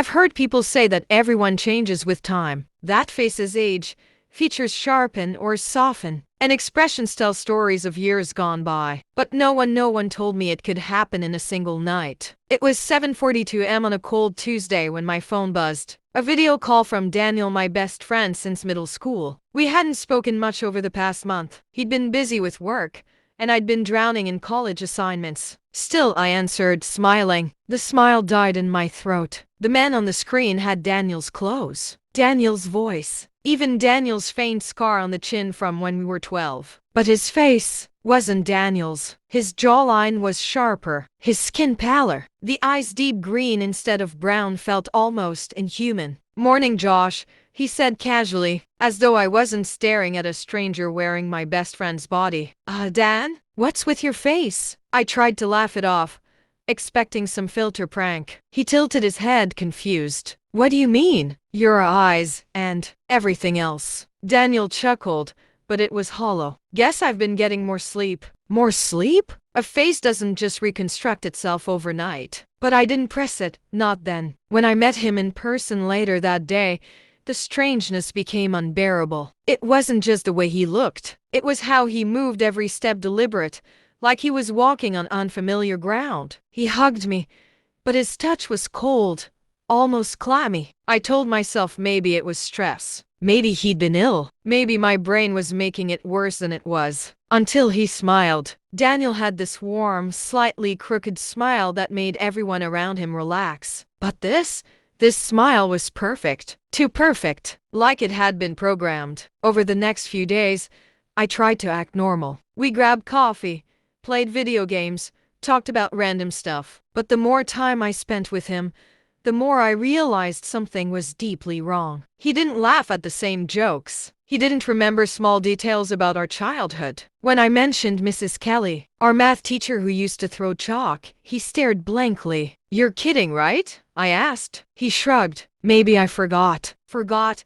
I've heard people say that everyone changes with time, that faces age, features sharpen or soften, and expressions tell stories of years gone by. But no one told me it could happen in a single night. It was 7:42 am on a cold Tuesday when my phone buzzed. A video call from Daniel, my best friend since middle school. We hadn't spoken much over the past month. He'd been busy with work, and I'd been drowning in college assignments. Still, I answered, smiling. The smile died in my throat. The man on the screen had Daniel's clothes, Daniel's voice, even Daniel's faint scar on the chin from when we were 12. But his face wasn't Daniel's. His jawline was sharper, his skin paler. The eyes deep green instead of brown felt almost inhuman. "Morning, Josh," he said casually, as though I wasn't staring at a stranger wearing my best friend's body. Dan? What's with your face?" I tried to laugh it off, expecting some filter prank. He tilted his head, confused. "What do you mean?" "Your eyes, and everything else." Daniel chuckled, but it was hollow. "Guess I've been getting more sleep." "More sleep?" A face doesn't just reconstruct itself overnight. But I didn't press it, not then. When I met him in person later that day, the strangeness became unbearable. It wasn't just the way he looked. It was how he moved, every step deliberate, like he was walking on unfamiliar ground. He hugged me, but his touch was cold, almost clammy. I told myself maybe it was stress. Maybe he'd been ill. Maybe my brain was making it worse than it was. Until he smiled. Daniel had this warm, slightly crooked smile that made everyone around him relax. But this smile was perfect. Too perfect. Like it had been programmed. Over the next few days, I tried to act normal. We grabbed coffee, played video games, talked about random stuff. But the more time I spent with him, the more I realized something was deeply wrong. He didn't laugh at the same jokes. He didn't remember small details about our childhood. When I mentioned Mrs. Kelly, our math teacher who used to throw chalk, he stared blankly. "You're kidding, right?" I asked. He shrugged. "Maybe I forgot." Forgot?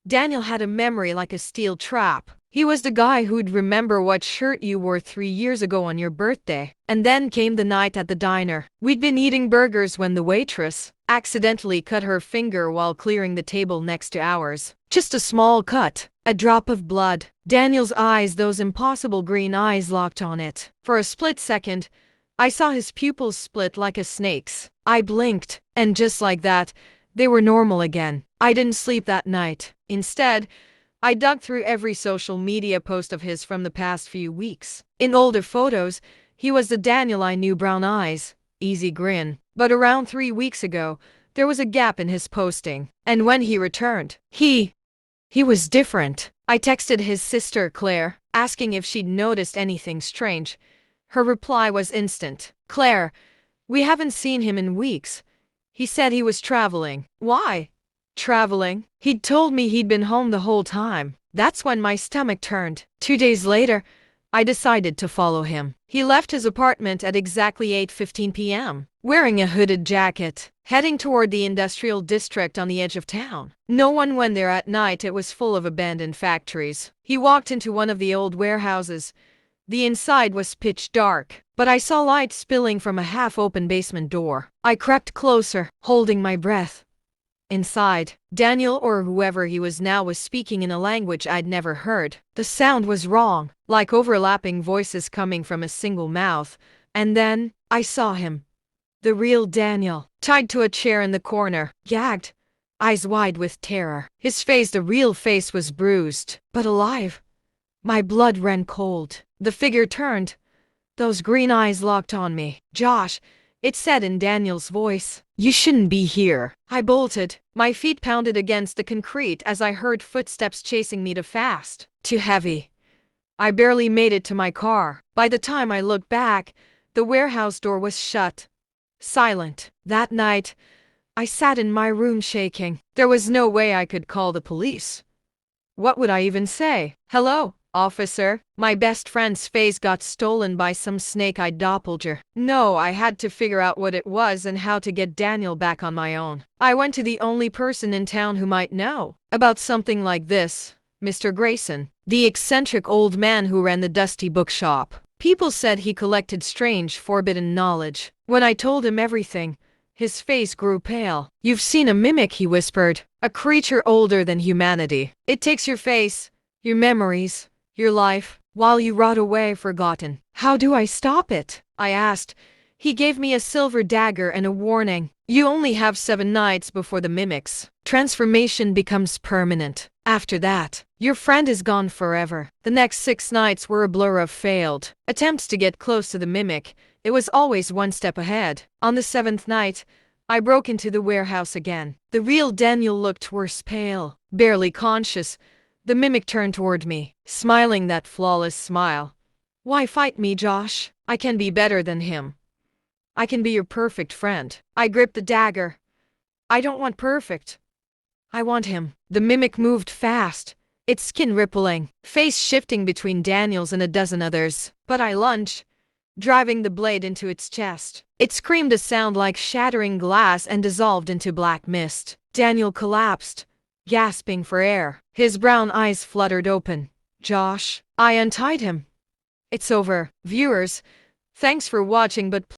Daniel had a memory like a steel trap. He was the guy who'd remember what shirt you wore 3 years ago on your birthday. And then came the night at the diner. We'd been eating burgers when the waitress accidentally cut her finger while clearing the table next to ours. Just a small cut, a drop of blood. Daniel's eyes, those impossible green eyes, locked on it. For a split second, I saw his pupils split like a snake's. I blinked, and just like that, they were normal again. I didn't sleep that night. Instead, I dug through every social media post of his from the past few weeks. In older photos, he was the Daniel I knew, brown eyes, easy grin. But around 3 weeks ago, there was a gap in his posting. And when he returned, he was different. I texted his sister Claire, asking if she'd noticed anything strange. Her reply was instant. "Claire, we haven't seen him in weeks. He said he was traveling." "Why? Traveling?" "He'd told me he'd been home the whole time." That's when my stomach turned. 2 days later, I decided to follow him. He left his apartment at exactly 8:15 p.m., wearing a hooded jacket, heading toward the industrial district on the edge of town. No one went there at night. It was full of abandoned factories. He walked into one of the old warehouses. The inside was pitch dark, but I saw light spilling from a half-open basement door. I crept closer, holding my breath. Inside, Daniel, or whoever he was now, was speaking in a language I'd never heard. The sound was wrong, like overlapping voices coming from a single mouth. And then, I saw him. The real Daniel, tied to a chair in the corner, gagged, eyes wide with terror. His face, the real face, was bruised, but alive. My blood ran cold. The figure turned. Those green eyes locked on me. "Josh," it said in Daniel's voice, "you shouldn't be here." I bolted. My feet pounded against the concrete as I heard footsteps chasing me too fast, too heavy. I barely made it to my car. By the time I looked back, the warehouse door was shut. Silent. That night, I sat in my room shaking. There was no way I could call the police. What would I even say? "Hello, officer." My best friend's face got stolen by some snake-eyed doppelganger. No, I had to figure out what it was and how to get Daniel back on my own. I went to the only person in town who might know about something like this, Mr. Grayson, the eccentric old man who ran the dusty bookshop. People said he collected strange, forbidden knowledge. When I told him everything, His face grew pale. "You've seen a mimic," he whispered. "A creature older than humanity. It takes your face, your memories, your life, while you rot away forgotten." "How do I stop it?" I asked. He gave me a silver dagger and a warning. "You only have 7 nights before the mimic's transformation becomes permanent. After that, your friend is gone forever." The next 6 nights were a blur of failed attempts to get close to the mimic. It was always one step ahead. On the 7th night, I broke into the warehouse again. The real Daniel looked worse, pale, barely conscious. The mimic turned toward me, smiling that flawless smile. "Why fight me, Josh? I can be better than him. I can be your perfect friend." I gripped the dagger. "I don't want perfect. I want him." The mimic moved fast, its skin rippling, face shifting between Daniel's and a dozen others. But I lunged, driving the blade into its chest. It screamed a sound like shattering glass and dissolved into black mist. Daniel collapsed, gasping for air. His brown eyes fluttered open. "Josh." I untied him. It's over. Viewers, thanks for watching, but